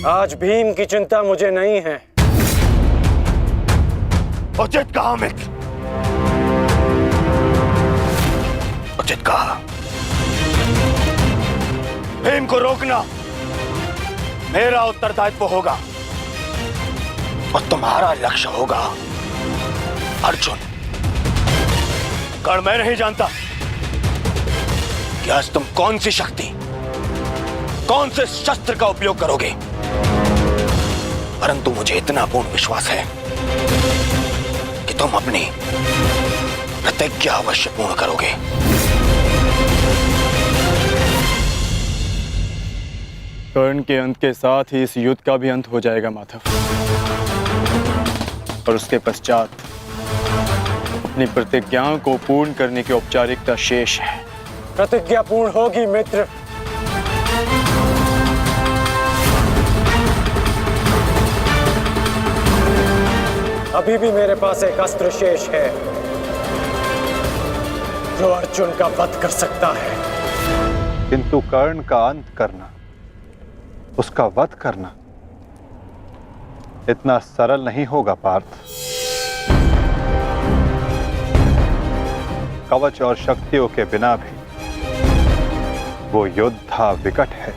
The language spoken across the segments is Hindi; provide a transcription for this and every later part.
आज भीम की चिंता मुझे नहीं है। उचित कहा मित्र, उचित कहा। भीम को रोकना मेरा उत्तरदायित्व होगा और तुम्हारा लक्ष्य होगा अर्जुन। कर्ण मैं नहीं जानता कि आज तुम कौन सी शक्ति, कौन से शस्त्र का उपयोग करोगे, परंतु मुझे इतना पूर्ण विश्वास है कि तुम अपनी प्रतिज्ञा अवश्य पूर्ण करोगे। कर्ण के अंत के साथ ही इस युद्ध का भी अंत हो जाएगा माधव, और उसके पश्चात अपनी प्रतिज्ञाओं को पूर्ण करने की औपचारिकता शेष है। प्रतिज्ञा पूर्ण होगी मित्र। अभी भी मेरे पास एक अस्त्र शेष है जो अर्जुन का वध कर सकता है। किंतु कर्ण का अंत करना, उसका वध करना इतना सरल नहीं होगा पार्थ। कवच और शक्तियों के बिना भी वो योद्धा विकट है।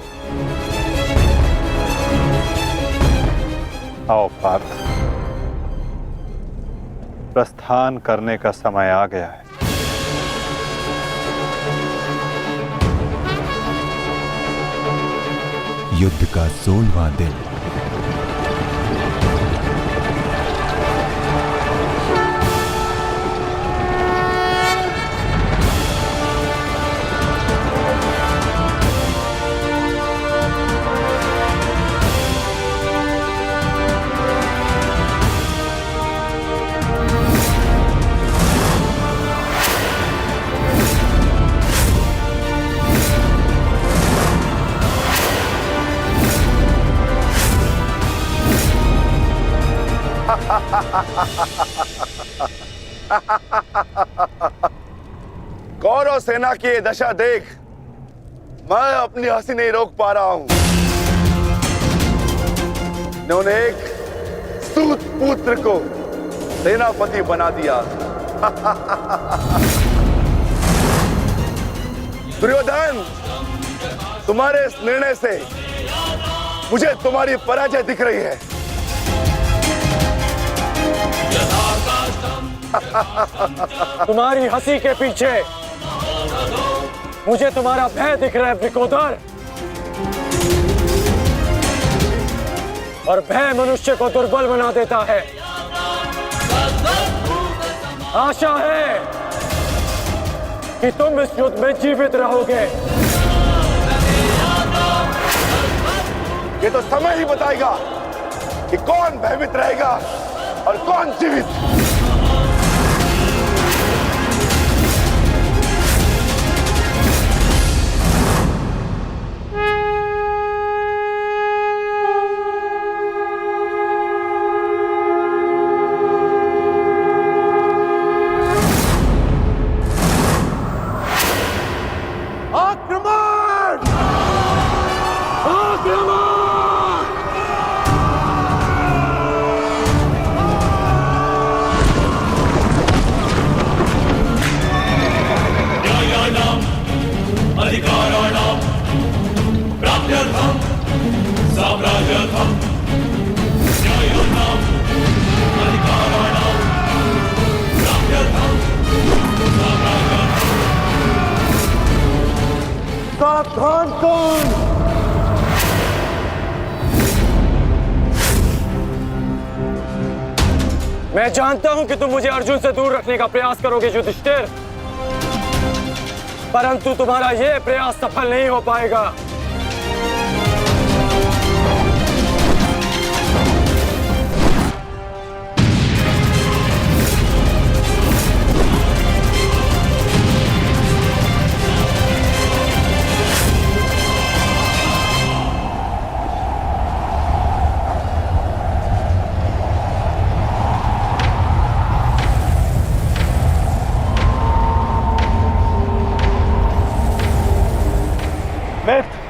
आओ पार्थ, प्रस्थान करने का समय आ गया है। युद्ध का 16वां दिन। कौरव सेना की ये दशा देख मैं अपनी हंसी नहीं रोक पा रहा हूं। इन्होंने एक सूत पुत्र को सेनापति बना दिया। दुर्योधन, तुम्हारे इस निर्णय से मुझे तुम्हारी पराजय दिख रही है। तुम्हारी हंसी के पीछे मुझे तुम्हारा भय दिख रहा है वृकोदर, और भय मनुष्य को दुर्बल बना देता है। आशा है कि तुम इस युद्ध में जीवित रहोगे। ये तो समय ही बताएगा कि कौन भयभीत रहेगा और कौन जीवित। सावधान कौन? मैं जानता हूं कि तुम मुझे अर्जुन से दूर रखने का प्रयास करोगे युधिष्ठिर, परंतु तुम्हारा यह प्रयास सफल नहीं हो पाएगा। मित्र,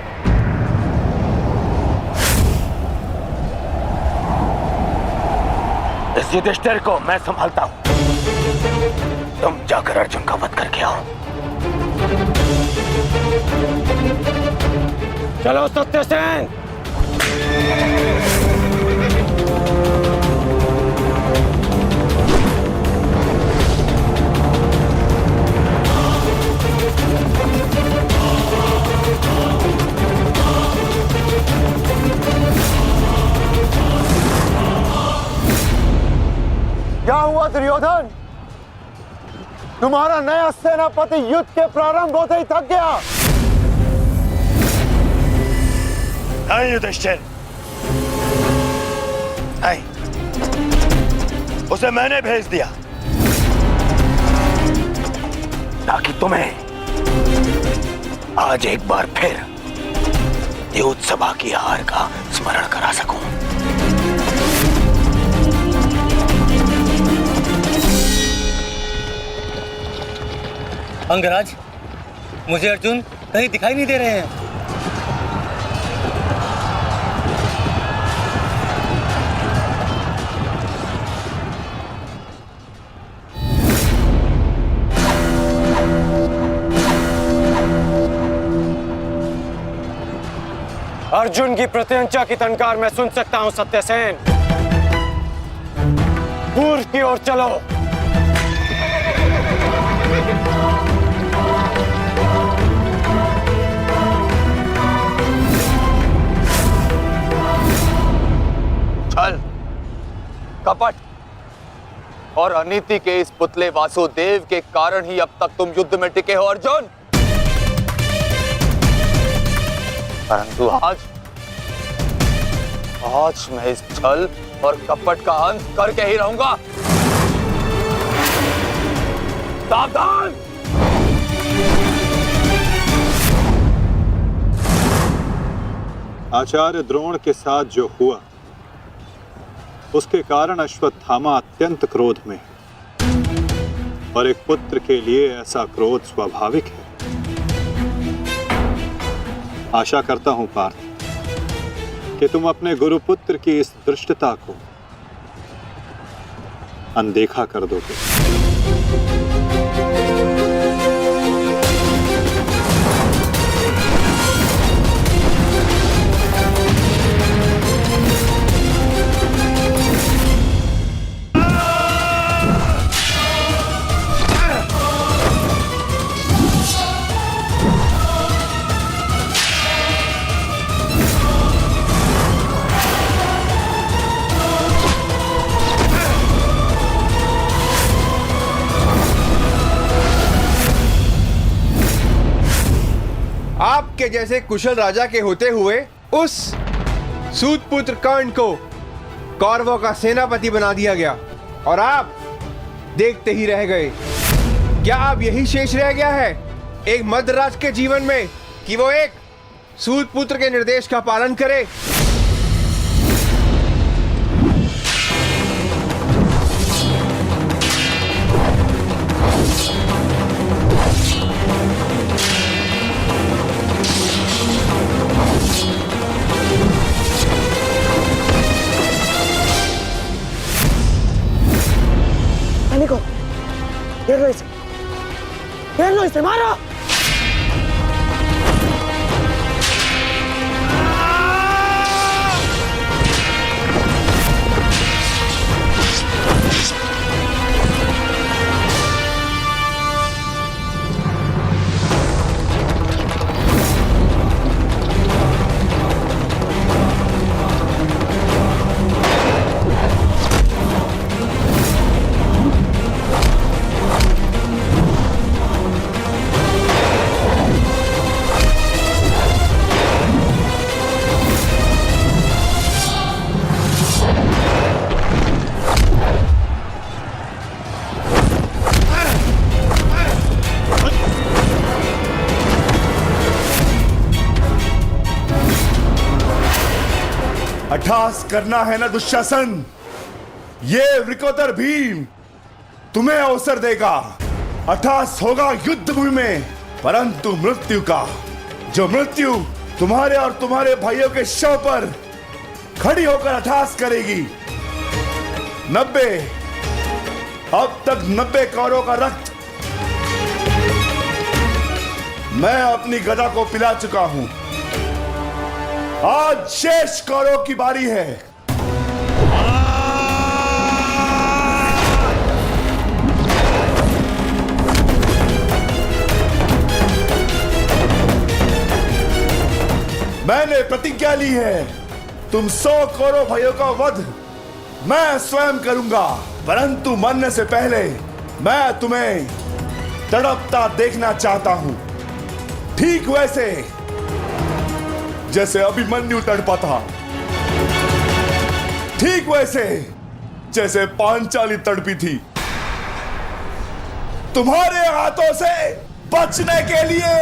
इस युधिष्ठिर को मैं संभालता हूं। तुम जाकर अर्जुन का वध करके आओ। चलो सत्यसेन। क्या हुआ दुर्योधन? तुम्हारा नया सेनापति युद्ध के प्रारंभ होते ही थक गया। नहीं युधिष्ठिर, नहीं, उसे मैंने भेज दिया ताकि तुम्हें आज एक बार फिर युद्ध सभा की हार का स्मरण करा सकूं। अंगराज, मुझे अर्जुन कहीं दिखाई नहीं दे रहे हैं। अर्जुन की प्रत्यंचा की टंकार मैं सुन सकता हूं सत्यसेन। पूर्व की ओर चलो। छल, कपट और अनीति के इस पुतले वासुदेव के कारण ही अब तक तुम युद्ध में टिके हो अर्जुन। परंतु आज मैं इस छल और कपट का अंत करके ही रहूंगा। सावधान! आचार्य द्रोण के साथ जो हुआ उसके कारण अश्वत्थामा अत्यंत क्रोध में है और एक पुत्र के लिए ऐसा क्रोध स्वाभाविक है। आशा करता हूं पार्थ कि तुम अपने गुरुपुत्र की इस दुष्टता को अनदेखा कर दोगे। आपके जैसे कुशल राजा के होते हुए उस सूतपुत्र कर्ण को कौरवों का सेनापति बना दिया गया और आप देखते ही रह गए। क्या अब यही शेष रह गया है एक मध्यराज के जीवन में कि वो एक सूतपुत्र के निर्देश का पालन करे? घेर लो इसे, मारो। अट्ठास करना है ना दुशासन, ये वृकोदर भीम तुम्हें अवसर देगा। अट्ठास होगा युद्ध भूमि में, परंतु मृत्यु का, जो मृत्यु तुम्हारे और तुम्हारे भाइयों के शव पर खड़ी होकर अट्ठास करेगी। 90। अब तक 90 कौरों का रक्त मैं अपनी गदा को पिला चुका हूं। आज शेष कौरों की बारी है। मैंने प्रतिज्ञा ली है, तुम 100 कौरव भाइयों का वध मैं स्वयं करूंगा, परंतु मरने से पहले मैं तुम्हें तड़पता देखना चाहता हूं, ठीक वैसे जैसे अभिमन्यु तड़पा था, ठीक वैसे जैसे पांचाली तड़पी थी, तुम्हारे हाथों से बचने के लिए।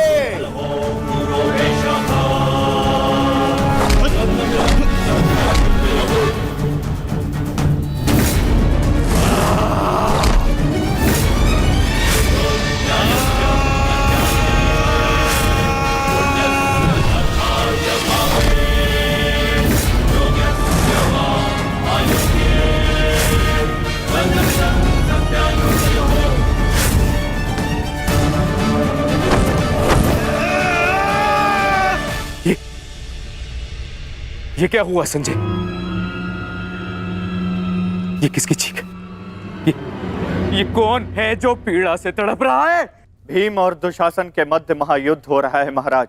ये क्या हुआ संजय? ये किसकी चीख? ये कौन है जो पीड़ा से तड़प रहा है? भीम और दुशासन के मध्य महायुद्ध हो रहा है महाराज।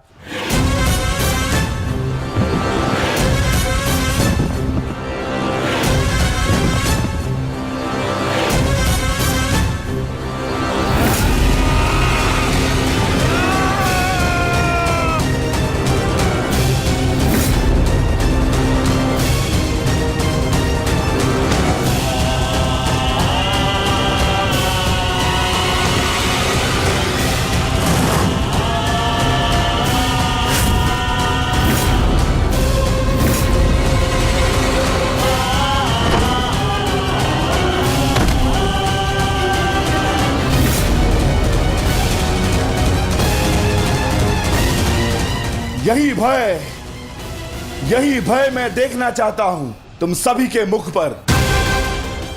यही भय मैं देखना चाहता हूं तुम सभी के मुख पर।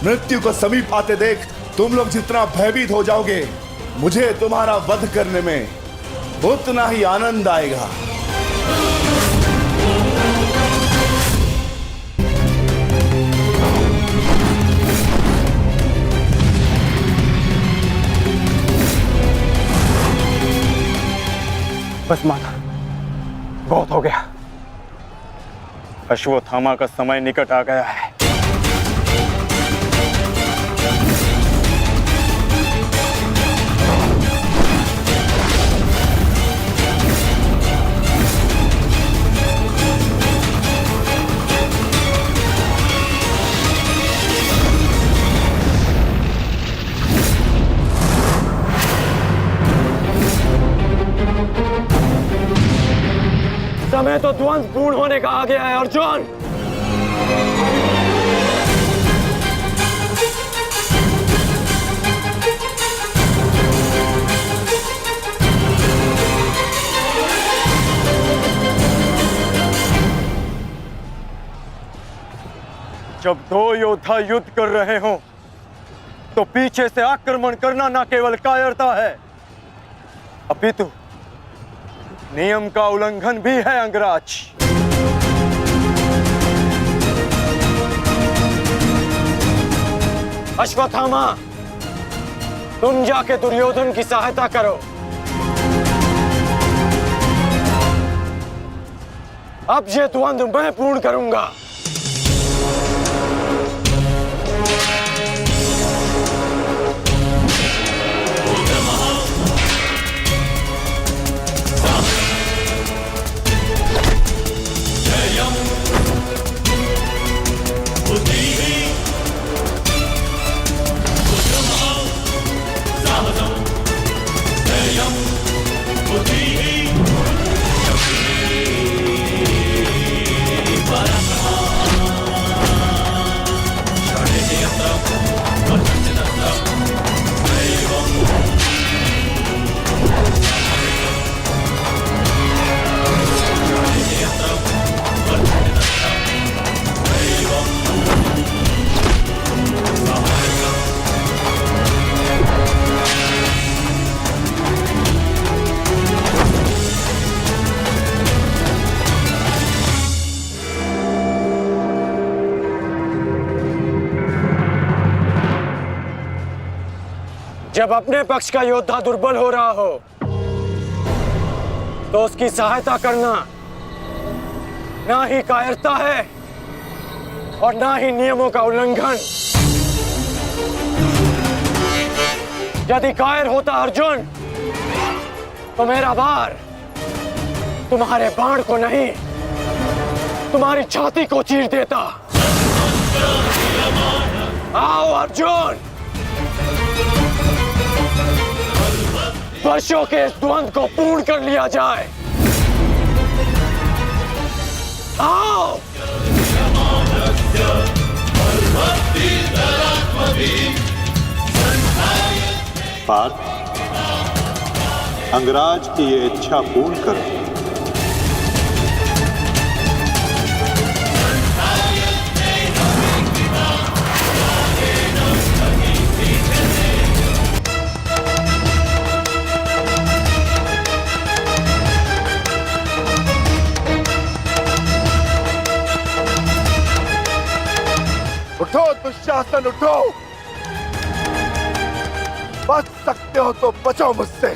मृत्यु को समीप आते देख तुम लोग जितना भयभीत हो जाओगे, मुझे तुम्हारा वध करने में उतना ही आनंद आएगा। बस माता, बहुत हो गया। अश्वत्थामा का समय निकट आ गया है। समय तो ध्वंस पूर्ण होने का आ गया है अर्जुन। जब दो योद्धा युद्ध कर रहे हों तो पीछे से आक्रमण करना न केवल कायरता है, अपितु नियम का उल्लंघन भी है अंगराज। अश्वत्थामा, तुम जाके दुर्योधन की सहायता करो। अब ये द्वंद्व मैं पूर्ण करूंगा। Para जब अपने पक्ष का योद्धा दुर्बल हो रहा हो तो उसकी सहायता करना ना ही कायरता है और ना ही नियमों का उल्लंघन। यदि कायर होता अर्जुन तो मेरा बाण तुम्हारे बाण को नहीं तुम्हारी छाती को चीर देता। आओ अर्जुन, वर्षों के इस द्वंद्व को पूर्ण कर लिया जाए। आओ। पार्थ, अंगराज की ये इच्छा पूर्ण करो। उठो दुशासन, उठो। बच सकते हो तो बचो मुझसे।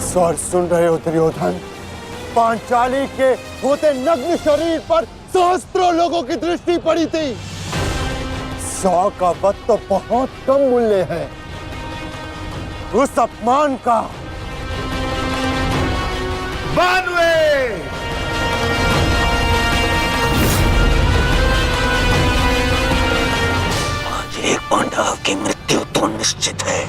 स्वर सुन रहे हो दुर्योधन? पांचाली के होते नग्न शरीर पर सहस्त्रों लोगों की दृष्टि पड़ी थी। 100 का वध तो बहुत कम मूल्य है। उस अपमान का आज एक पांडव की मृत्यु तो निश्चित है।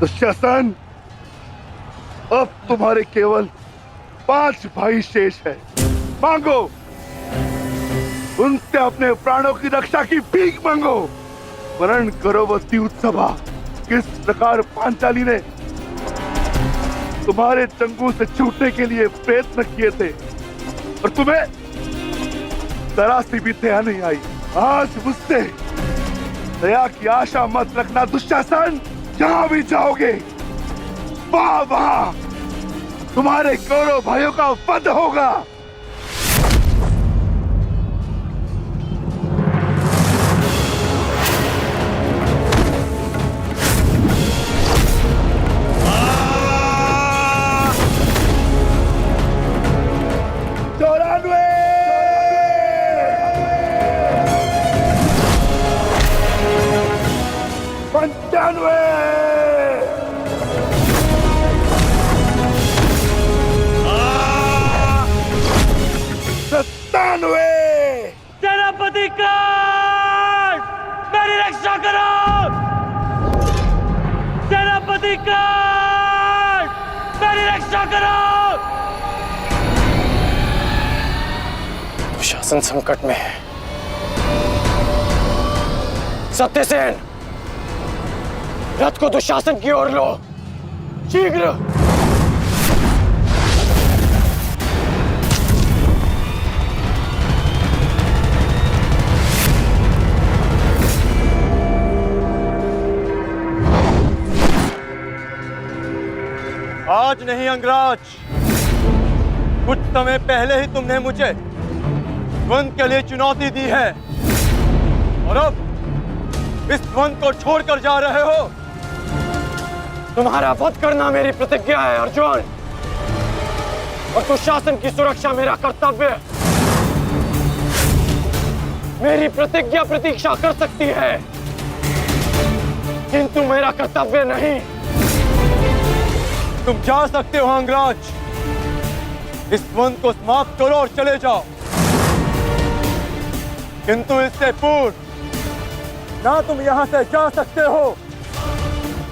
दुशासन, अब तुम्हारे केवल 5 भाई शेष है। मांगो, उनसे अपने प्राणों की रक्षा की भीख मांगो। वर्ण करो वो उत्सवा किस प्रकार पांचाली ने तुम्हारे चंगू से छूटने के लिए प्रयत्न किए थे और तुम्हें जरा सी भी दया नहीं आई। आज मुझसे दया की आशा मत रखना दुशासन। जहां भी जाओगे वहां तुम्हारे कौरव भाइयों का वध होगा। सेनापति कांड, मेरी रक्षा करो। सेनापति कांड, मेरी रक्षा करो। शासन संकट में है। सत्यसेन, रथ को दुशासन की ओर लो, शीघ्र। आज नहीं अंगराज, कुछ समय पहले ही तुमने मुझे द्वंद्व के लिए चुनौती दी है और अब इस द्वंद को छोड़कर जा रहे हो? तुम्हारा वध करना मेरी प्रतिज्ञा है अर्जुन, और दुशासन की सुरक्षा मेरा कर्तव्य है। मेरी प्रतिज्ञा प्रतीक्षा कर सकती है, किंतु मेरा कर्तव्य नहीं। तुम जा सकते हो अंगराज, इस द्वंद को समाप्त करो और चले जाओ, किंतु इससे पूर्व ना तुम यहां से जा सकते हो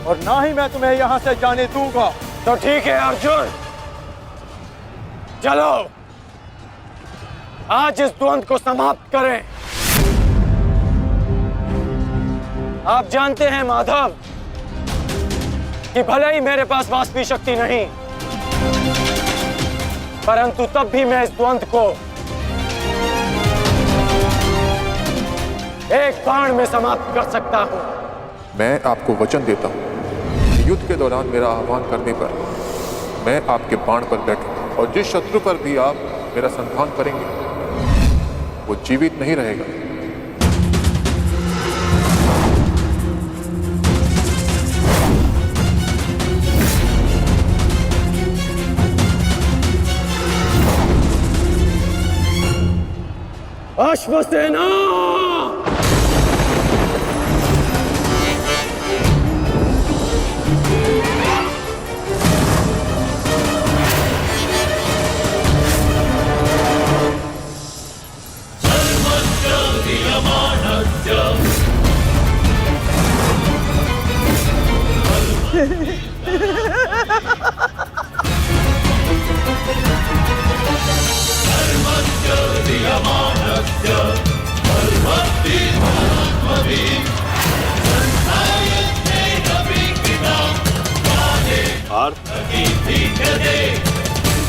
और ना ही मैं तुम्हें यहां से जाने दूंगा। तो ठीक है अर्जुन, चलो आज इस द्वंद को समाप्त करें। आप जानते हैं माधव कि भले ही मेरे पास वास्तविक शक्ति नहीं, परंतु तब भी मैं इस द्वंद को एक बाण में समाप्त कर सकता हूं। मैं आपको वचन देता हूं कि युद्ध के दौरान मेरा आह्वान करने पर मैं आपके बाण पर बैठूंगा, और जिस शत्रु पर भी आप मेरा संधान करेंगे वो जीवित नहीं रहेगा। अश्वसेना!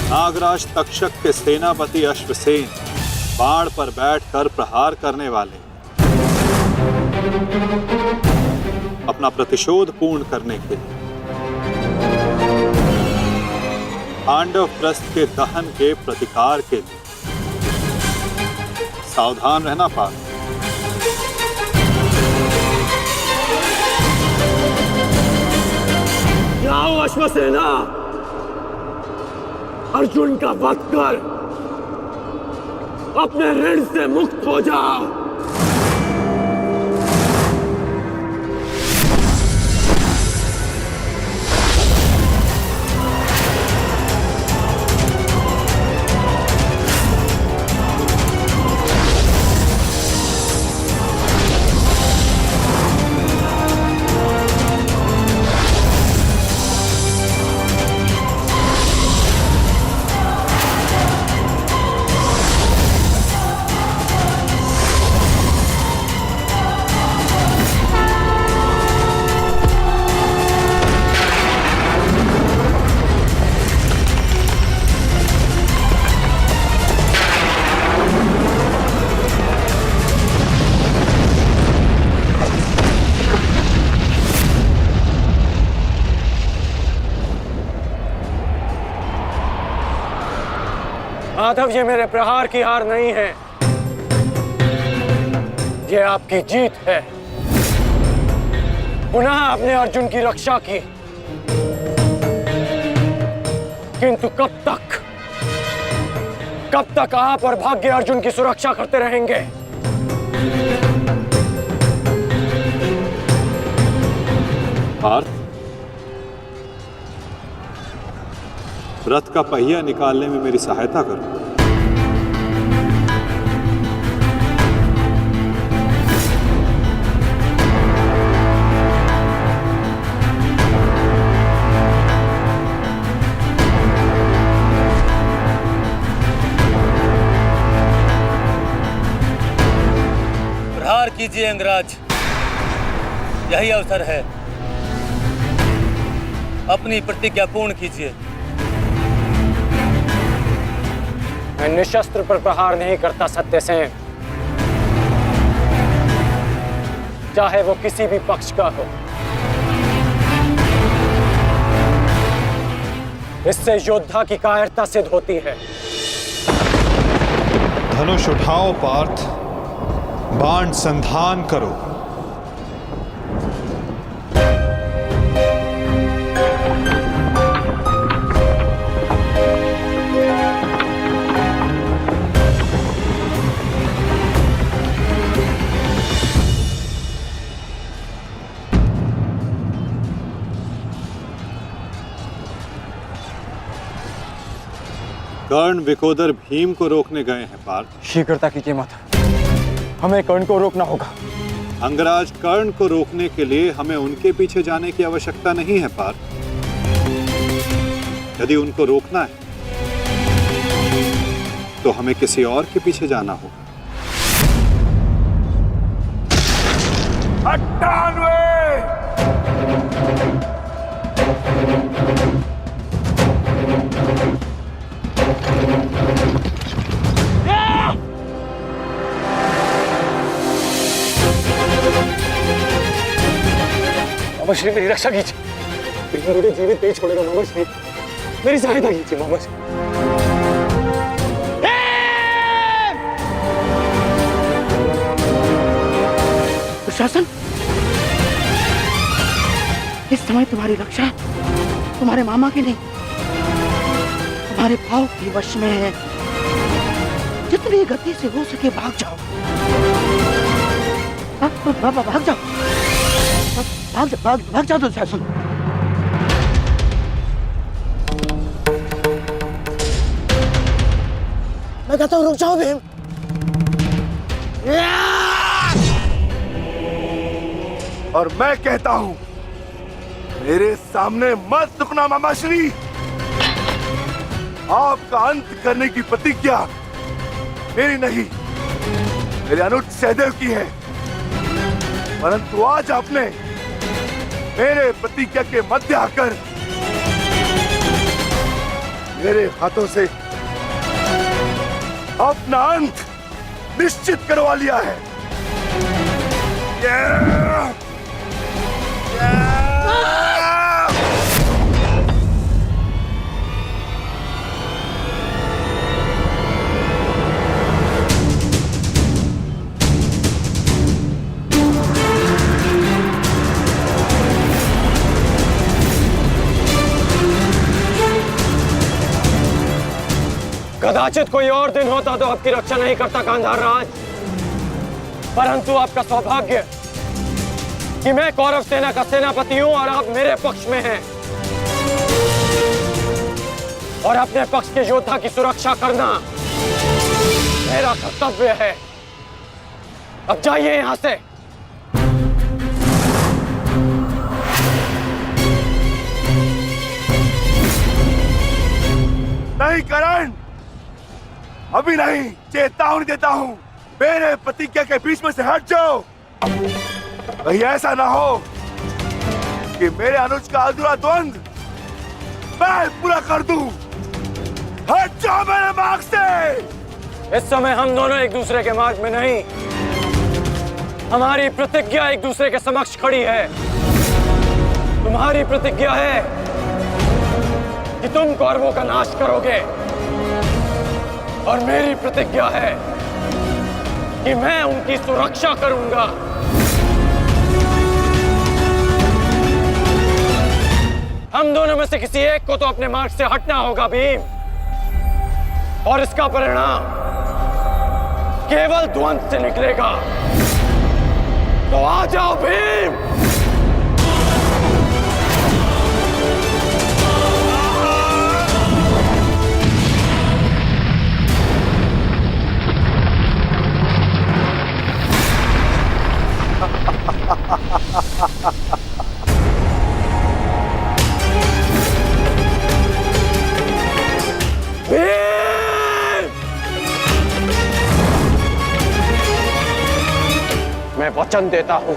नागराज तक्षक के सेनापति अश्वसेन बाण पर बैठकर प्रहार करने वाले अपना प्रतिशोध पूर्ण करने के लिए पांडव प्रस्थ के दहन के प्रतिकार के लिए सावधान रहना पार्थ। जाओ अश्वसेना, अर्जुन का वध कर अपने ऋण से मुक्त हो जाओ। माधव, ये मेरे प्रहार की हार नहीं है, ये आपकी जीत है। पुनः आपने अर्जुन की रक्षा की, किंतु कब तक आप और भाग्य अर्जुन की सुरक्षा करते रहेंगे? पार्थ, रथ का पहिया निकालने में मेरी सहायता करो। प्रहार कीजिए अंगराज, यही अवसर है। अपनी प्रतिज्ञा पूर्ण कीजिए। मैं निशस्त्र पर प्रहार नहीं करता सत्यसेन, चाहे वो किसी भी पक्ष का हो। इससे योद्धा की कायरता सिद्ध होती है। धनुष उठाओ पार्थ, बाण संधान करो। कर्ण विकोदर भीम को रोकने गए हैं पार्थ। शीघ्रता की कीमत, हमें कर्ण को रोकना होगा। अंगराज कर्ण को रोकने के लिए हमें उनके पीछे जाने की आवश्यकता नहीं है पार्थ। यदि उनको रोकना है तो हमें किसी और के पीछे जाना होगा। 98! मामा श्री मेरी रक्षा कीजिए, मुझे जीवित नहीं छोड़ेगा मामा श्री, मेरी सहायता कीजिए मामा श्री। दुशासन, इस समय तुम्हारी रक्षा तुम्हारे मामा की नहीं, तुम्हारे भाव के वश में है। जितनी गति से हो सके भाग जाओ, भाग जाओ, भाग जाओ दुशासन। मैं कहता हूँ रुक जाओ भीम। और मैं कहता हूं मेरे सामने मत रुकना मामाश्री। आपका अंत करने की प्रतिज्ञा मेरी नहीं, मेरे अनुज सहदेव की है। परंतु आज आपने मेरे प्रतिज्ञा के मध्य आकर मेरे हाथों से अपना अंत निश्चित करवा लिया है। कदाचित कोई और दिन होता तो आपकी रक्षा नहीं करता गांधार राज, परंतु आपका सौभाग्य कि मैं कौरव सेना का सेनापति हूं और आप मेरे पक्ष में हैं और अपने पक्ष के योद्धा की सुरक्षा करना मेरा कर्तव्य है। अब जाइए यहां से। नहीं करण, अभी नहीं, चेतावनी देता हूं, मेरे प्रतिज्ञा के बीच में से हट जाओ। कहीं ऐसा ना हो कि मेरे अनुज का अधूरा द्वंद मैं पूरा कर दूं। हट जाओ मेरे मार्ग से। इस समय हम दोनों एक दूसरे के मार्ग में नहीं, हमारी प्रतिज्ञा एक दूसरे के समक्ष खड़ी है। तुम्हारी प्रतिज्ञा है कि तुम कौरवों का नाश करोगे और मेरी प्रतिज्ञा है कि मैं उनकी सुरक्षा करूंगा। हम दोनों में से किसी एक को तो अपने मार्ग से हटना होगा भीम, और इसका परिणाम केवल द्वंद से निकलेगा। तो आ जाओ भीम। मैं वचन देता हूं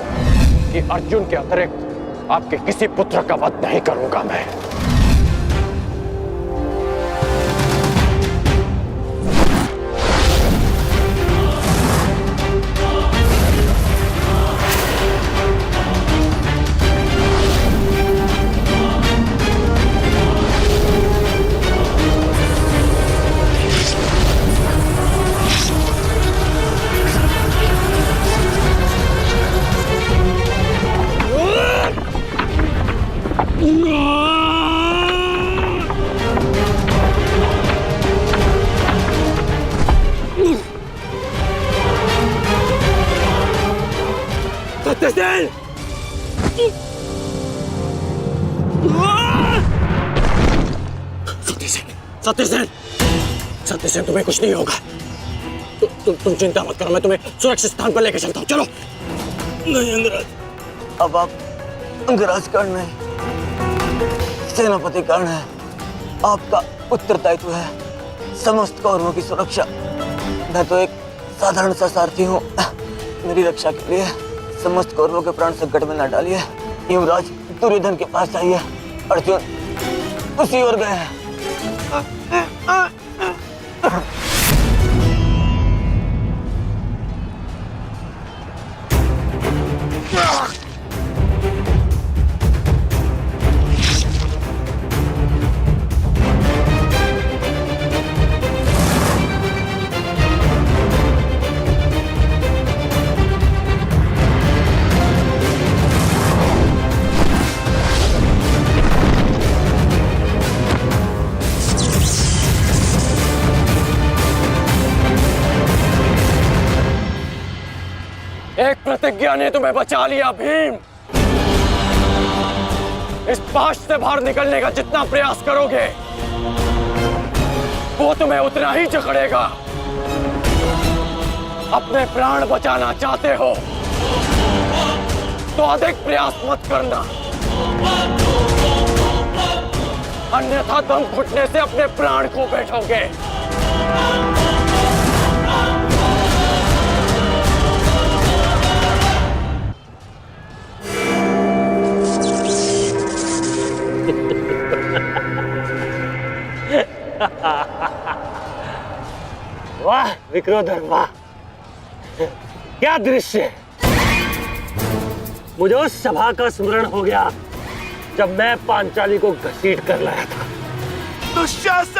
कि अर्जुन के अतिरिक्त आपके किसी पुत्र का वध नहीं करूंगा मैं। सत्यसेन! सत्यसेन! सत्यसेन! सत्यसेन, तुम्हें कुछ नहीं होगा। तुम चिंता मत करो, मैं तुम्हें सुरक्षित स्थान पर लेकर चलता हूँ। चलो। नहीं अंगराज, अब आप अंगराज कर्ण नहीं, सेनापति कर्ण है। आपका उत्तरदायित्व है समस्त कौरवों की सुरक्षा। मैं तो एक साधारण सा सारथी हूँ। मेरी रक्षा के लिए समस्त कौरवों के प्राण संकट में न डालिए। युवराज दुर्योधन के पास जाइए, अर्जुन उसी ओर गए हैं। एक प्रतिज्ञा ने तुम्हें बचा लिया भीम। इस पाश से बाहर निकलने का जितना प्रयास करोगे वो तुम्हें उतना ही जकड़ेगा। अपने प्राण बचाना चाहते हो तो अधिक प्रयास मत करना, अन्यथा दम घुटने से अपने प्राण खो बैठोगे। वाह विक्रोधर, वाह क्या दृश्य। मुझे उस सभा का स्मरण हो गया जब मैं पांचाली को घसीट कर लाया था। दुशासन!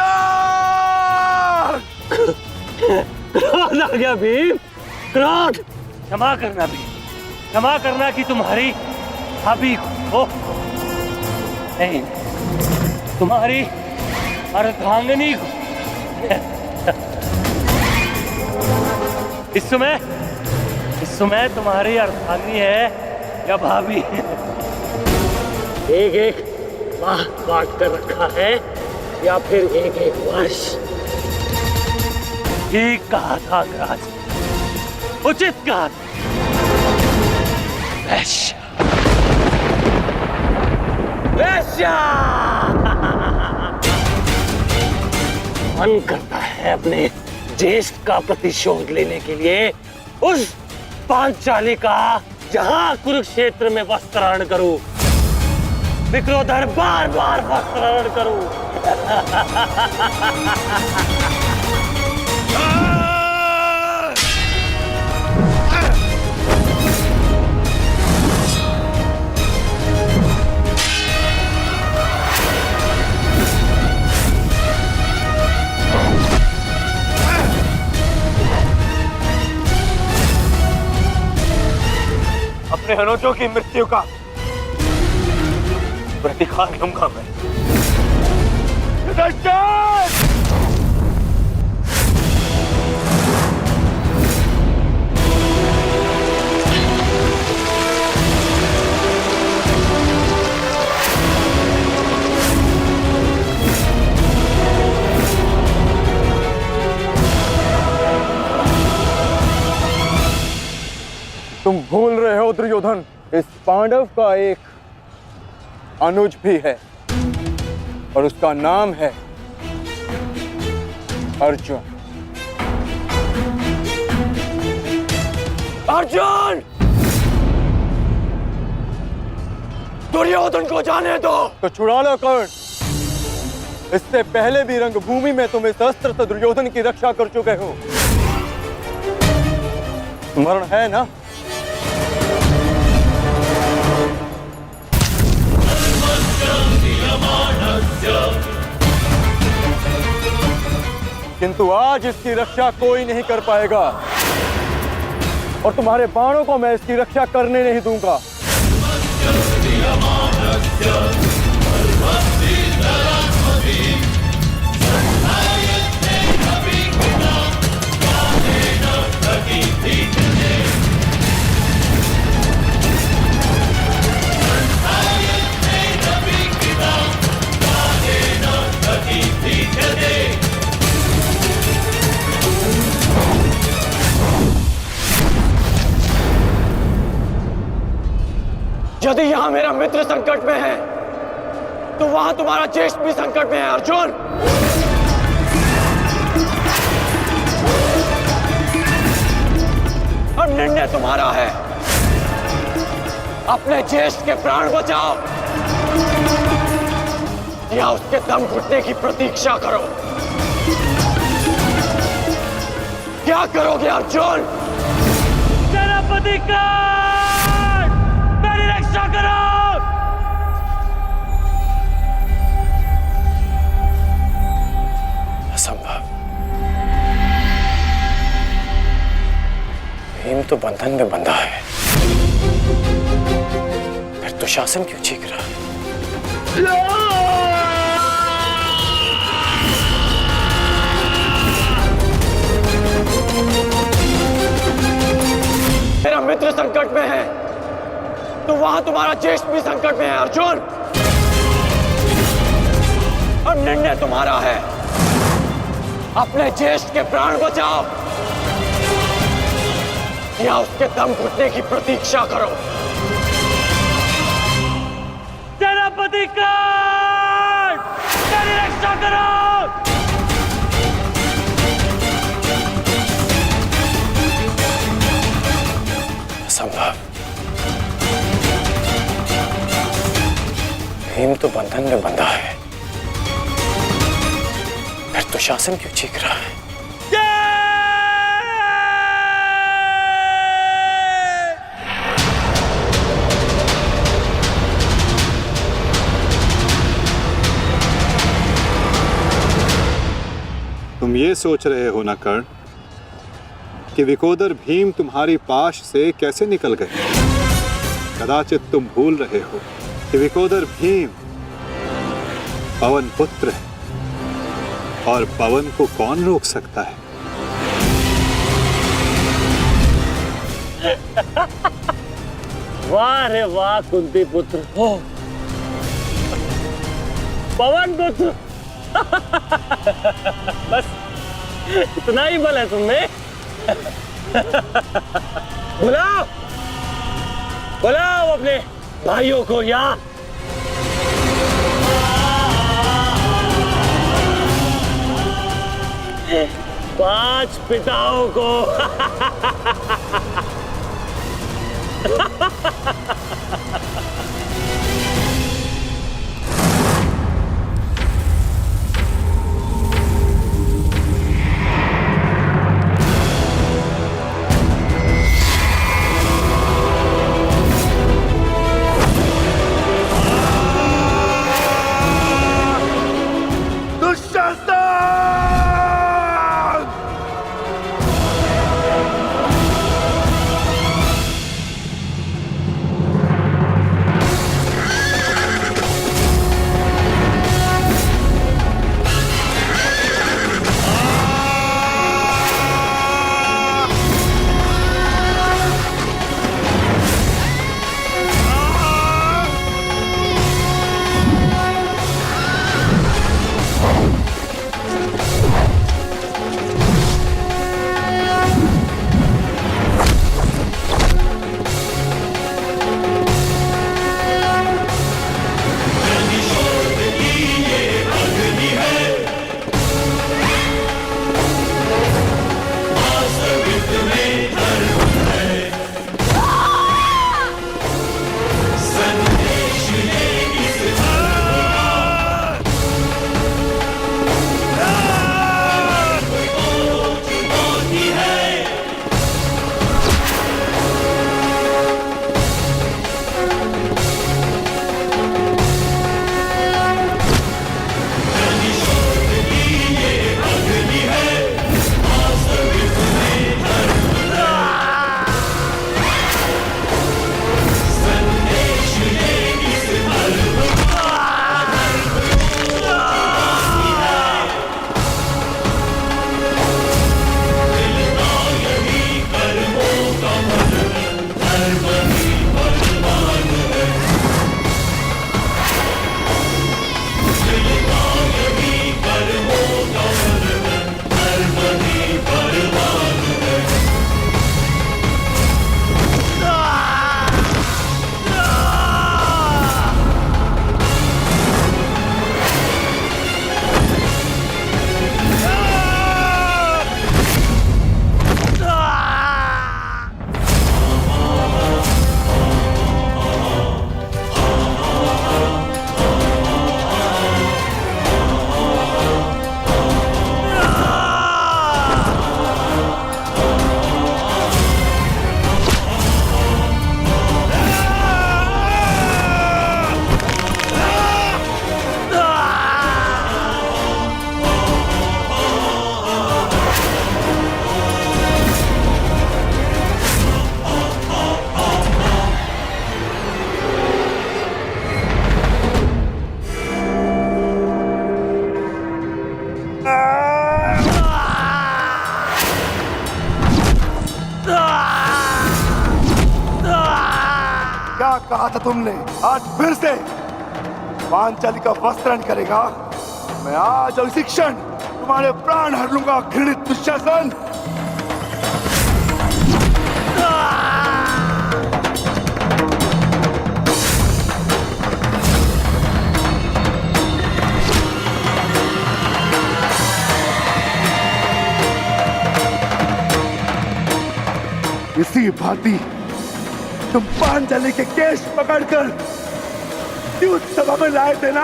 क्रोध आ गया भीम, क्रोध। क्षमा करना भीम, क्षमा करना कि तुम्हारी भाभी को नहीं, तुम्हारी अर्धांगिनी को। इस समय तुम्हारी अर्धांगिनी है या भाभी? एक एक माह बांट कर रखा है या फिर एक एक वर्ष? ठीक कहा था अंगराज, उचित कहा था। वैश्य, वैश्य। मन करता है अपने ज्येष्ठ का प्रतिशोध लेने के लिए उस पांचाली का जहां कुरुक्षेत्र में वस्त्राहरण करूं, विक्रोधर बार बार वस्त्राहरण करूं। अपने अनुजों की मृत्यु का प्रतिकार लूंगा मैं। तुम भूल रहे हो दुर्योधन, इस पांडव का एक अनुज भी है और उसका नाम है अर्जुन। अर्जुन! दुर्योधन को जाने दो। तो छुड़ा लो कर्ण। इससे पहले भी रंगभूमि में तुम इस अस्त्र से दुर्योधन की रक्षा कर चुके हो, स्मरण है ना? किंतु आज इसकी रक्षा कोई नहीं कर पाएगा और तुम्हारे बाणों को मैं इसकी रक्षा करने नहीं दूंगा। यदि यहाँ मेरा मित्र संकट में है तो वहां तुम्हारा ज्येष्ठ भी संकट में है अर्जुन। अब निर्णय तुम्हारा है, अपने ज्येष्ठ के प्राण बचाओ या उसके दम घुटने की प्रतीक्षा करो। क्या करोगे अर्जुन? सेनापति कर्ण, मेरी रक्षा करो। असंभव। भीम तो बंधन में बंधा है, फिर तो शासन क्यों चीख रहा है? मेरा मित्र संकट में है तो वहां तुम्हारा ज्येष्ठ भी संकट में है अर्जुन। अब निर्णय तुम्हारा है, अपने ज्येष्ठ के प्राण बचाओ या उसके दम घुटने की प्रतीक्षा करो। सेनापति कर्ण, मेरी रक्षा करो। असंभव। भीम तो बंधन में बंधा है, फिर तो शासन क्यों चीख रहा है? तुम ये सोच रहे हो ना कर्ण कि विकोदर भीम तुम्हारी पाश से कैसे निकल गए? कदाचित तुम भूल रहे हो कि विकोदर भीम पवन पुत्र है और पवन को कौन रोक सकता है? वाह रे वाह कुंती पुत्र हो, पवन पुत्र। बस इतना ही बल है तुम्हें। बुलाओ बुलाओ अपने भाइयों को यहाँ। 5 पिताओं को। क्या कहा था तुमने? आज फिर से पांचाली का वस्त्रण करेगा। मैं आज और इसी क्षण तुम्हारे प्राण हर लूंगा, घृणित दुशासन। इसी भांति तुम पांचाली के केश पकड़कर युद्ध सभा में लाए थे ना?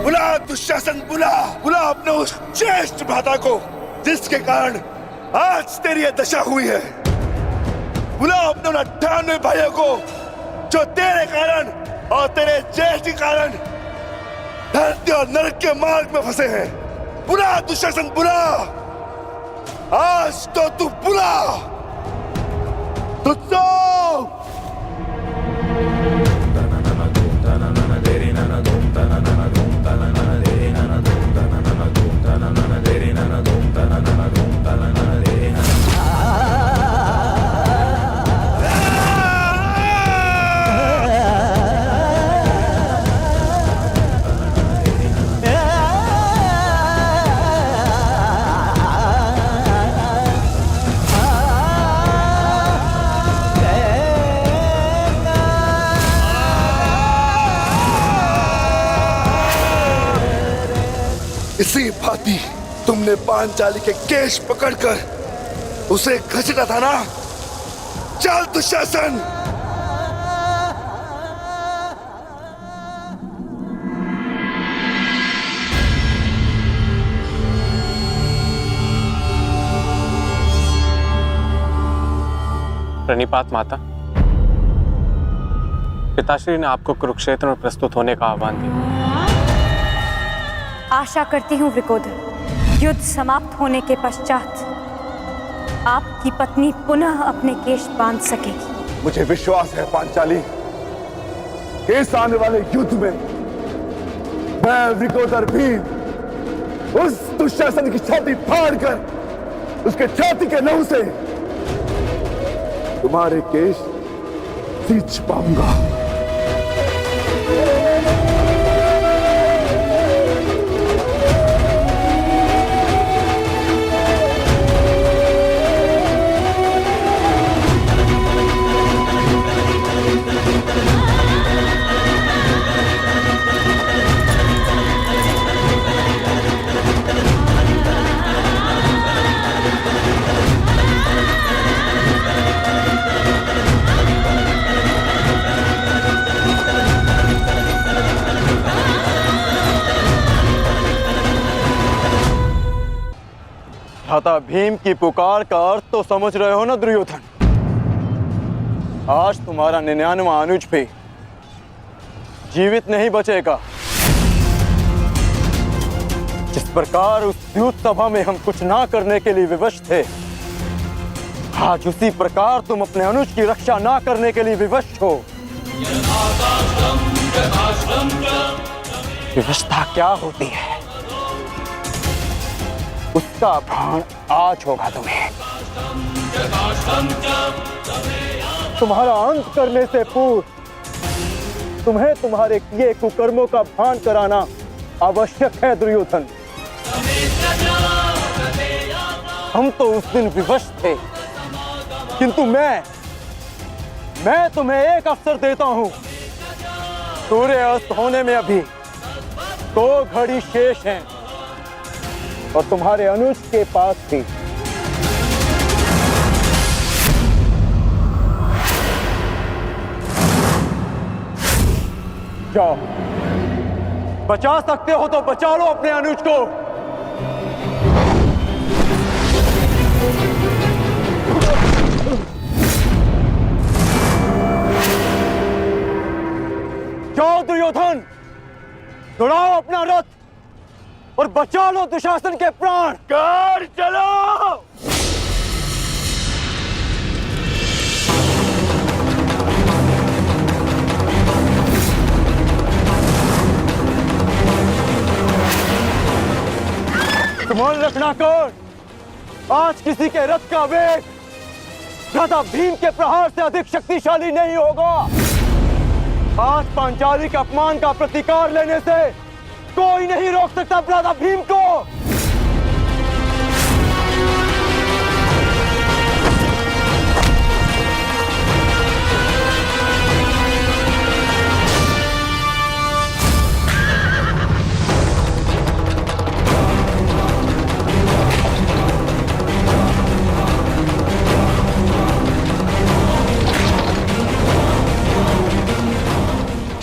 बुला दुशासन, बुला बुला अपने उस ज्येष्ठ भ्राता को जिसके कारण आज तेरी यह दशा हुई है। बुलाओ अपने 98 भाइयों को जो तेरे कारण और तेरे ज्येष्ठ के कारण धरती और नरक के मार्ग में फंसे हैं। बुला दुशासन, बुला। आज तो तू बुला। तुझको इसी भांति तुमने पांचाली के केश पकड़कर उसे घसीटा था ना? चल दुशासन। प्रणिपात माता, पिताश्री ने आपको कुरुक्षेत्र में प्रस्तुत होने का आह्वान दिया। आशा करती हूँ वृकोदर, युद्ध समाप्त होने के पश्चात आपकी पत्नी पुनः अपने केश बांध सकेगी। मुझे विश्वास है पांचाली, इस आने वाले युद्ध में मैं वृकोदर भीम उस दुशासन की छाती फाड़कर उसके छाती के लहू से तुम्हारे केश सींच पाऊंगा। भ्राता भीम की पुकार का अर्थ तो समझ रहे हो ना दुर्योधन? आज तुम्हारा 99वां अनुज भी जीवित नहीं बचेगा। जिस प्रकार उस युद्ध सभा में हम कुछ ना करने के लिए विवश थे, आज उसी प्रकार तुम अपने अनुज की रक्षा ना करने के लिए विवश हो। विवशता क्या होती है उसका भान आज होगा तुम्हें। तुम्हारा अंत करने से पूर्व तुम्हें तुम्हारे किए कुकर्मों का भान कराना आवश्यक है दुर्योधन। हम तो उस दिन विवश थे, किंतु मैं तुम्हें एक अवसर देता हूं। सूर्य अस्त होने में अभी 2 घड़ी शेष हैं और तुम्हारे अनुज के पास भी। जाओ, बचा सकते हो तो बचा लो अपने अनुज को। जाओ दुर्योधन, दौड़ाओ अपना रथ और बचा लो दुशासन के प्राण। कर चलो। रखना कौन। आज किसी के रथ का वेग भ्राता भीम के प्रहार से अधिक शक्तिशाली नहीं होगा। आज पांचाली के अपमान का प्रतिकार लेने से कोई नहीं रोक सकता भ्राता भीम को।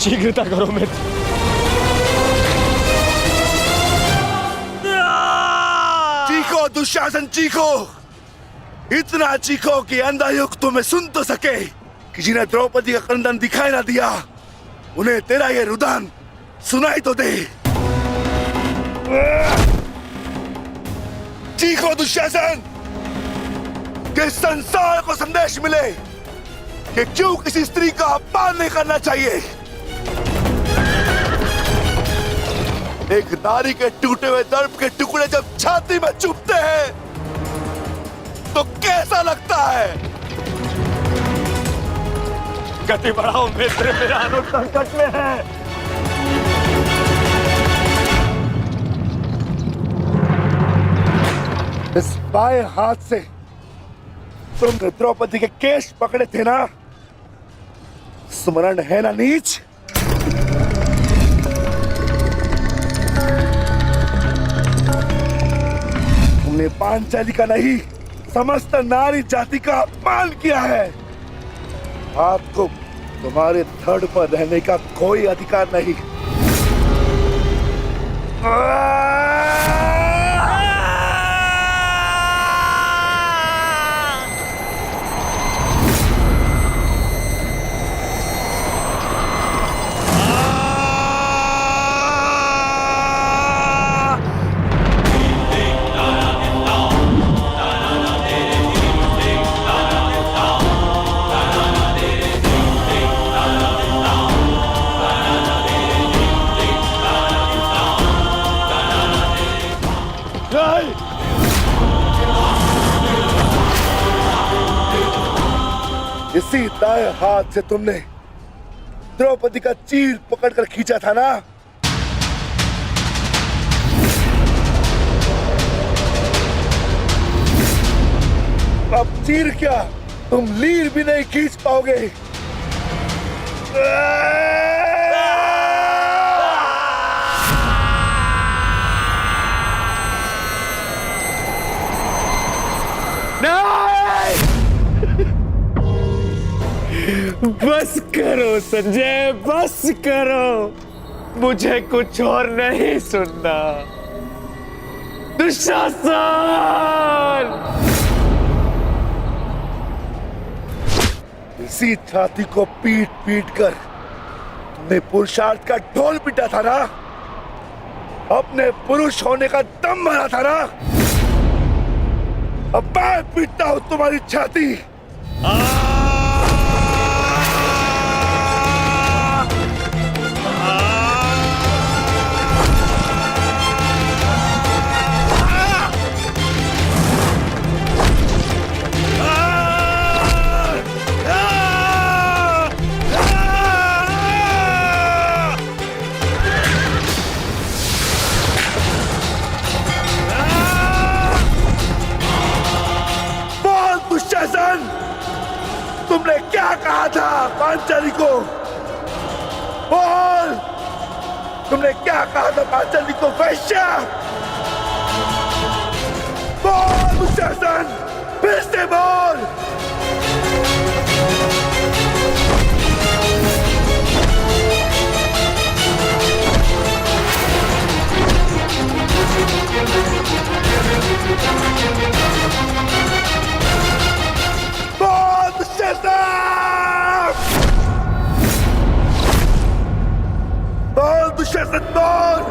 शीघ्रता करो मित्र। चीखो दुशासन चीखो, इतना चीखो कि अंधा युग तुम्हें सुन तो सके कि जिन्हें द्रौपदी का क्रंदन दिखाई ना दिया उन्हें तेरा ये रुदन सुनाई तो दे। चीखो दुशासन कि संसार को संदेश मिले कि क्यों किसी स्त्री का अपमान नहीं करना चाहिए। एक नारी के टूटे हुए दर्प के टुकड़े जब छाती में चुभते हैं तो कैसा लगता है। गति बढ़ाओ मित्र, मेरा अनुज संकट में है। इस बाएं हाथ से तुमने द्रौपदी के केश पकड़े थे ना, स्मरण है ना नीच। तुमने पांचाली का नहीं समस्त नारी जाति का अपमान किया है। आपको तुम्हारे धड़ पर रहने का कोई अधिकार नहीं। इसी दाएं हाथ से तुमने द्रौपदी का चीर पकड़कर खींचा था ना। अब चीर क्या, तुम लीर भी नहीं खींच पाओगे। बस करो संजय, बस करो, मुझे कुछ और नहीं सुनना। दुशासन! इसी छाती को पीट पीट कर तुमने पुरुषार्थ का ढोल पीटा था ना, अपने पुरुष होने का दम भरा था ना। अब मैं पीटता हूं तुम्हारी छाती। तुमने क्या कहा था पांचाली को? बोल, तुमने क्या कहा था पांचाली को? वैश्या! बोल दुशासन, फिर से बोल। बोल दुशासन, बोल।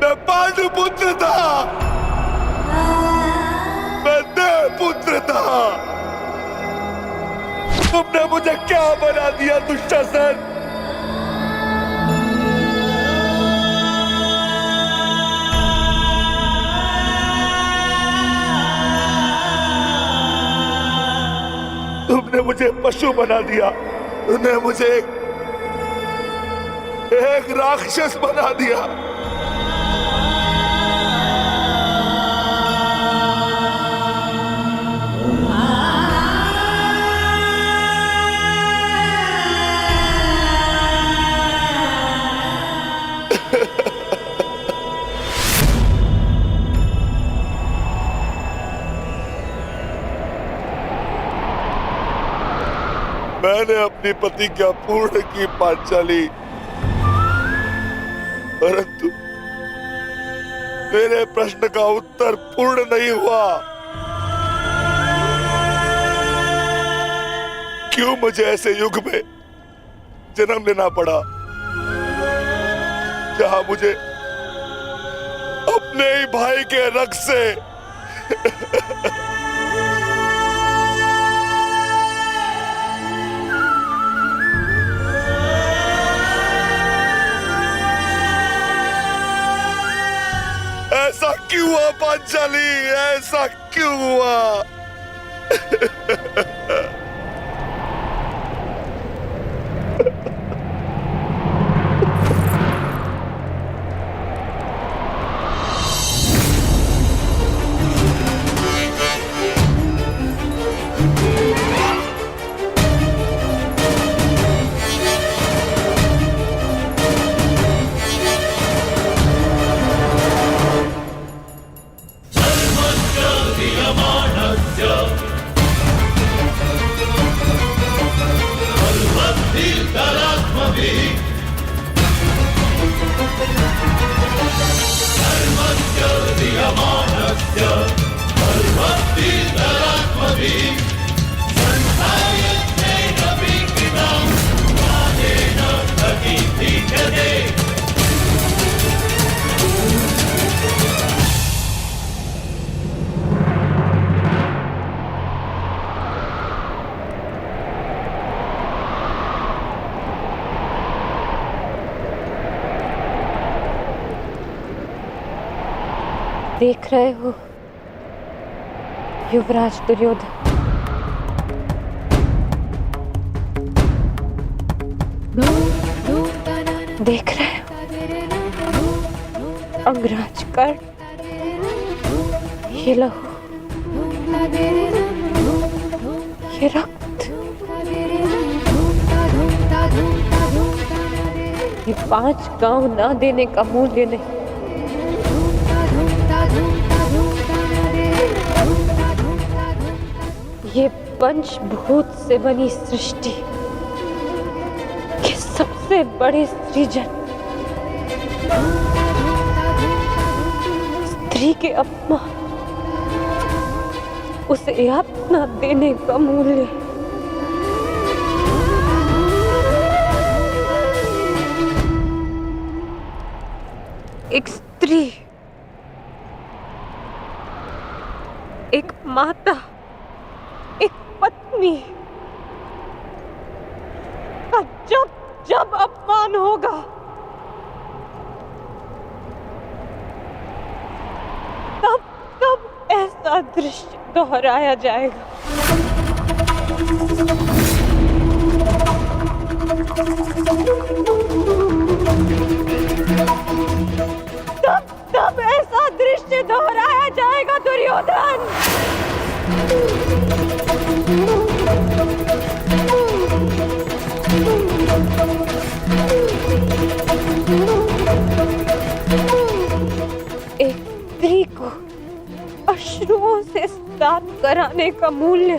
मैं पांडुपुत्र था, मैं देवपुत्र था। तुमने मुझे क्या बना दिया दुशासन? तुमने मुझे पशु बना दिया, तुमने मुझे एक राक्षस बना दिया। मैंने अपनी प्रतिज्ञा पूर्ण की पांचाली, परंतु मेरे प्रश्न का उत्तर पूर्ण नहीं हुआ। क्यों मुझे ऐसे युग में जन्म लेना पड़ा जहां मुझे अपने ही भाई के रक्त से ऐसा क्यों हुआ पांचाली? ऐसा क्यों हुआ? देख रहे हो युवराज दुर्योधन, देख रहे हो अंगराज कर्ण, ये लहू, ये रक्त, ये 5 गांव ना देने का मूल्य नहीं। ये पंचभूत से बनी सृष्टि के सबसे बड़े सृजन, स्त्री के अपमान, उसे यातना देने का मूल्य। एक स्त्री, एक माता, एक पत्नी का जब जब अपमान होगा, तब तब ऐसा दृश्य दोहराया जाएगा। तब तब ऐसा दृश्य दोहराया जाएगा दुर्योधन। देने का मूल्य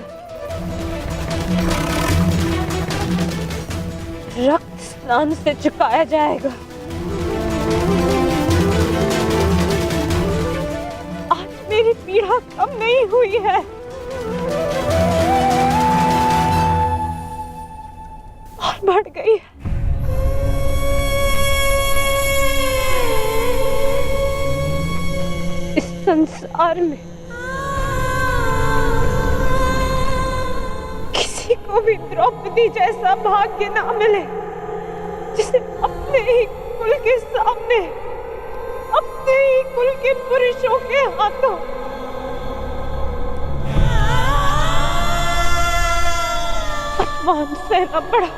रक्त स्नान से चुकाया जाएगा। आज मेरी पीड़ा कम नहीं हुई है, और बढ़ गई है। इस संसार में किसी को भी द्रौपदी जैसा भाग्य ना मिले, जिसे अपने ही कुल के सामने, अपने ही कुल के पुरुषों के हाथों अपमान सहना पड़ा।